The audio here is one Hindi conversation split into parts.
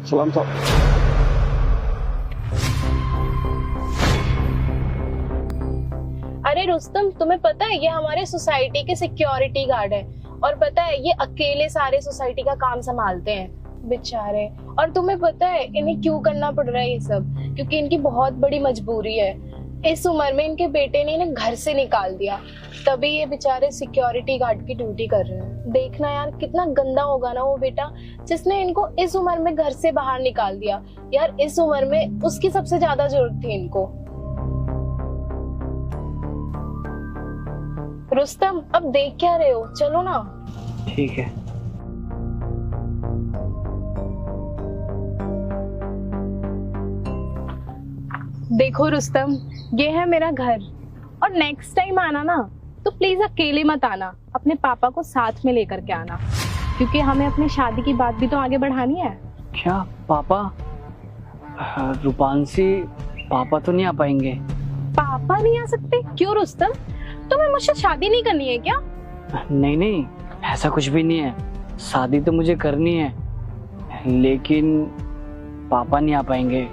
सलाम साहब। अरे रुस्तम, तुम्हें पता है ये हमारे सोसाइटी के सिक्योरिटी गार्ड है और पता है ये अकेले सारे सोसाइटी का काम संभालते हैं बेचारे। और तुम्हें पता है इन्हें क्यों करना पड़ रहा है ये सब? क्योंकि इनकी बहुत बड़ी मजबूरी है। इस उम्र में इनके बेटे ने इन्हें घर से निकाल दिया, तभी ये बेचारे सिक्योरिटी गार्ड की ड्यूटी कर रहे हैं। देखना यार कितना गंदा होगा ना वो बेटा जिसने इनको इस उम्र में घर से बाहर निकाल दिया। यार इस उम्र में उसकी सबसे ज्यादा जरूरत थी इनको। रुस्तम, अब देख क्या रहे हो, चलो ना। ठीक है। देखो रुस्तम, ये है मेरा घर और नेक्स्ट टाइम आना ना तो प्लीज अकेले मत आना, अपने पापा को साथ में लेकर के आना, क्योंकि हमें अपनी शादी की बात भी तो आगे बढ़ानी है। क्या पापा? रूपांशी पापा तो नहीं आ पाएंगे। पापा नहीं आ सकते? क्यों रुस्तम, तुम्हें मुझसे शादी नहीं करनी है क्या? नहीं नहीं, ऐसा कुछ भी नहीं है। शादी तो मुझे करनी है, लेकिन पापा नहीं आ पाएंगे।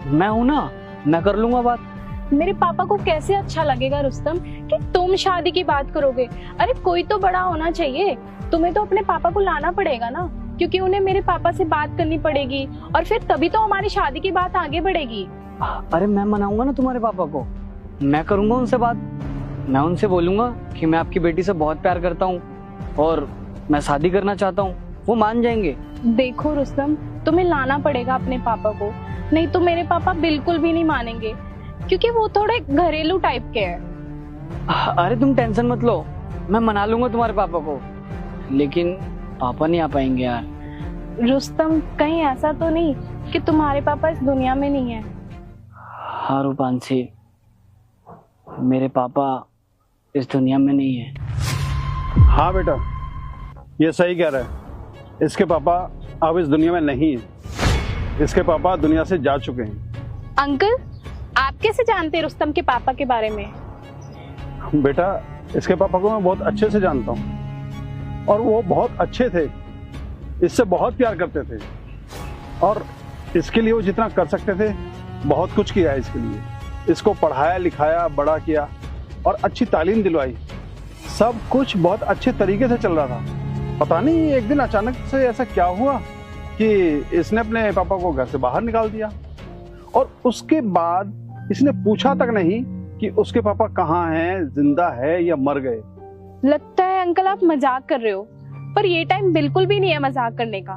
मैं हूं ना, मैं कर लूंगा बात। मेरे पापा को कैसे अच्छा लगेगा रुस्तम कि तुम शादी की बात करोगे? अरे कोई तो बड़ा होना चाहिए, तुम्हें तो अपने पापा को लाना पड़ेगा ना, क्योंकि उन्हें मेरे पापा से बात करनी पड़ेगी और फिर तभी तो हमारी शादी की बात आगे बढ़ेगी। अरे मैं मनाऊंगा ना तुम्हारे पापा को, मैं करूंगा उनसे बात। मैं उनसे बोलूंगा कि मैं आपकी बेटी से बहुत प्यार करता हूँ और मैं शादी करना चाहता हूँ, वो मान जाएंगे। देखो रुस्तम, तुम्हें लाना पड़ेगा अपने पापा को, नहीं तो मेरे पापा बिल्कुल भी नहीं मानेंगे, क्योंकि वो थोड़े घरेलू टाइप के हैं। अरे तुम टेंशन मत लो, मैं मना लूंगा तुम्हारे पापा को, लेकिन पापा नहीं आ पाएंगे यार। रुस्तम, कहीं ऐसा तो नहीं कि तुम्हारे पापा इस दुनिया में नहीं है? हाँ रूपांशी, मेरे पापा इस दुनिया में नहीं है। हाँ बेटा, ये सही कह रहा है। इसके पापा अब इस दुनिया में नहीं है, इसके पापा दुनिया से जा चुके हैं। अंकल, आप कैसे जानते हैं रुस्तम के पापा के बारे में? बेटा, इसके पापा को मैं बहुत अच्छे से जानता हूँ और वो बहुत अच्छे थे, इससे बहुत प्यार करते थे और इसके लिए वो जितना कर सकते थे बहुत कुछ किया है इसके लिए। इसको पढ़ाया लिखाया, बड़ा किया और अच्छी तालीम दिलवाई। सब कुछ बहुत अच्छे तरीके से चल रहा था। पता नहीं एक दिन अचानक से ऐसा क्या हुआ कि इसने अपने पापा को घर से बाहर निकाल दिया और उसके बाद इसने पूछा तक नहीं कि उसके पापा कहाँ हैं, जिंदा है या मर गए। लगता है अंकल आप मजाक कर रहे हो, पर ये टाइम बिल्कुल भी नहीं है मजाक करने का।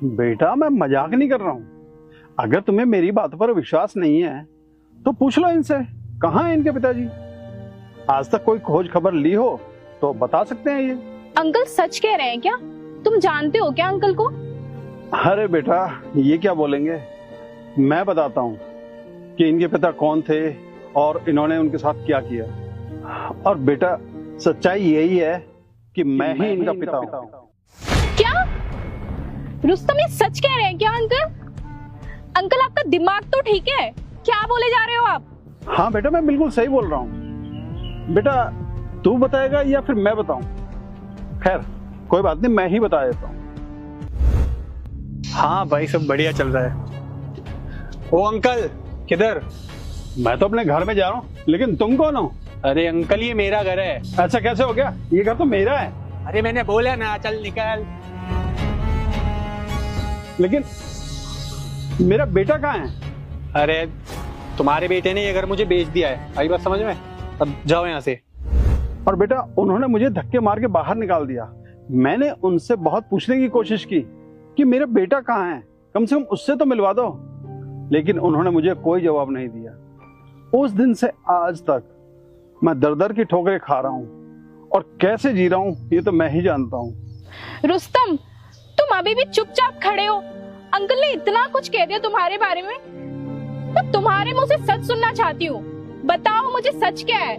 बेटा, मैं मजाक नहीं कर रहा हूँ। अगर तुम्हें मेरी बात पर विश्वास नहीं है तो पूछ लो इनसे, कहाँ हैं इनके पिताजी। आज तक कोई खोज खबर ली हो तो बता सकते हैं ये। अंकल सच कह रहे हैं क्या? तुम जानते हो क्या अंकल को? अरे बेटा, ये क्या बोलेंगे, मैं बताता हूँ कि इनके पिता कौन थे और इन्होंने उनके साथ क्या किया। और बेटा, सच्चाई यही है कि मैं ही इनका पिता हूँ। क्या रुस्तम, ये सच कह रहे हैं क्या अंकल? अंकल आपका दिमाग तो ठीक है, क्या बोले जा रहे हो आप? हाँ बेटा, मैं बिल्कुल सही बोल रहा हूँ। बेटा, तू बताएगा या फिर मैं बताऊं? खैर कोई बात नहीं, मैं ही बता देता हूँ। हाँ भाई, सब बढ़िया चल रहा है। ओ अंकल, किधर? मैं तो अपने घर में जा रहा हूँ, लेकिन तुम कौन हो? अरे अंकल, ये मेरा घर है। ऐसा कैसे हो गया? ये घर तो मेरा है। अरे मैंने बोला ना, चल निकल। लेकिन मेरा बेटा कहाँ है? अरे तुम्हारे बेटे ने ये घर मुझे बेच दिया है, आई बात समझ में? अब जाओ यहाँ से। और बेटा, उन्होंने मुझे धक्के मार के बाहर निकाल दिया। मैंने उनसे बहुत पूछने की कोशिश की कि मेरा बेटा कहाँ है, कम से कम उससे तो मिलवा दो, लेकिन उन्होंने मुझे कोई जवाब नहीं दिया। उस दिन से आज तक मैं दर दर की ठोकरें खा रहा हूँ और कैसे जी रहा हूँ ये तो मैं ही जानता हूँ। रुस्तम, तुम अभी भी चुपचाप खड़े हो? अंकल ने इतना कुछ कह दिया तुम्हारे बारे में, मैं तुम्हारे मुंह से सच सुनना चाहती हूँ। बताओ मुझे सच क्या है?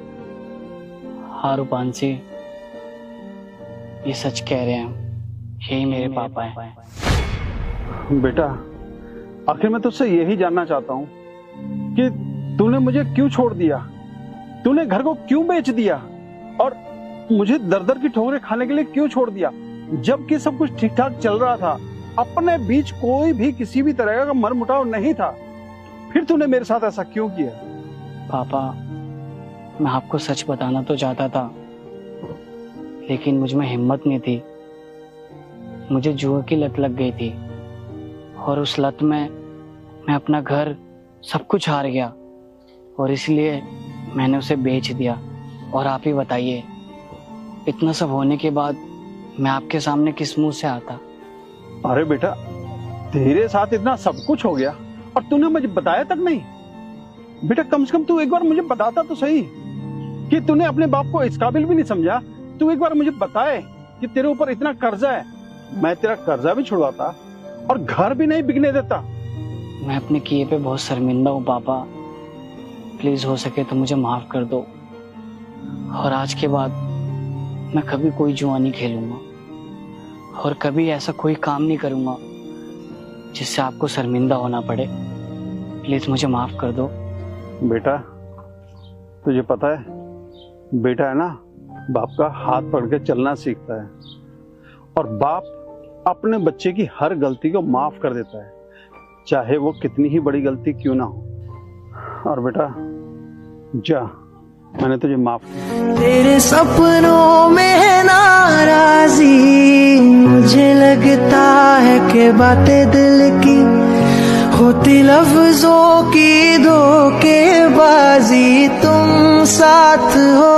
हाँ रूपांशी, ये सच कह रहे हैं, यही मेरे पापा हैं। बेटा, आखिर मैं तुझसे यही जानना चाहता हूँ कि तूने मुझे क्यों छोड़ दिया, तूने घर को क्यों बेच दिया और मुझे दर दर की ठोकरें खाने के लिए क्यों छोड़ दिया, जबकि सब कुछ ठीक ठाक चल रहा था। अपने बीच कोई भी किसी भी तरह का मनमुटाव नहीं था, फिर तूने मेरे साथ ऐसा क्यों किया? पापा, मैं आपको सच बताना तो चाहता था, लेकिन मुझ में हिम्मत नहीं थी। मुझे जुए की लत लग गई थी और उस लत में मैं अपना घर सब कुछ हार गया और इसलिए मैंने उसे बेच दिया। और आप ही बताइए, इतना सब होने के बाद मैं आपके सामने किस मुंह से आता? अरे बेटा, तेरे साथ इतना सब कुछ हो गया और तूने मुझे बताया तक नहीं। बेटा कम से कम तू एक बार मुझे बताता तो सही कि तूने अपने बाप को इस काबिल भी नहीं समझा। तू एक बार मुझे बताए कि तेरे ऊपर इतना कर्जा है, मैं तेरा कर्जा भी छुड़वाता और घर भी नहीं बिकने देता। मैं अपने किए पे बहुत शर्मिंदा हूँ पापा, प्लीज हो सके तो मुझे माफ कर दो। और आज के बाद मैं कभी कोई जुआ नहीं खेलूंगा और कभी ऐसा कोई काम नहीं करूंगा जिससे आपको शर्मिंदा होना पड़े। प्लीज मुझे माफ कर दो। बेटा तुझे पता है, बेटा है ना बाप का हाथ पकड़ के चलना सीखता है और बाप अपने बच्चे की हर गलती को माफ कर देता है, चाहे वो कितनी ही बड़ी गलती क्यों ना हो। और बेटा जा, मैंने तुझे माफ किया। तेरे सपनों में है नाराजी, मुझे लगता है कि बातें दिल की होती लफ्जों की धोखेबाजी, तुम साथ हो